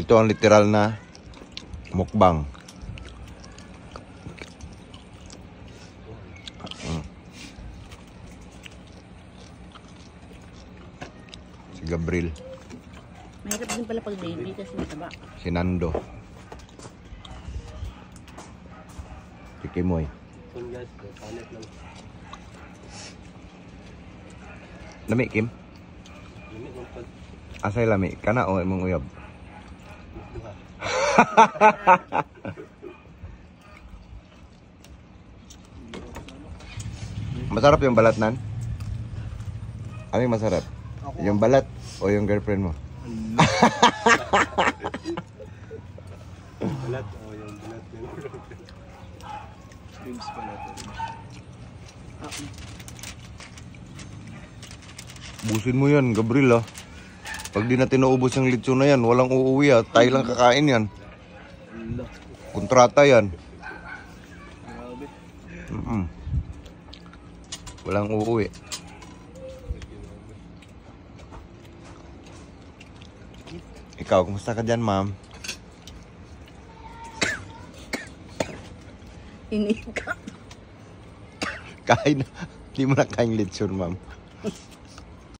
Ito ang literal na mukbang. Si Gabriel. Mahirap din pala pag baby kasi mataba. Si Nando. Si Kimoy. Lami, Kim? Asay lami? Kana o imong uyab? Masarap yung balat nan? Aming masarap? Yung balat o yung girlfriend mo? Balat o yung balat yung ribs balat. Busin mo yan, Gabriel ah. Pag di natin naubos yung lechon na yan, walang uuwi ah. Tayo lang kakain yan. Kontrata yan. Walang uuwi. Ikaw, kumusta ka dyan, ma'am? Inika. Kain na. Di mo na kain lechon, ma'am.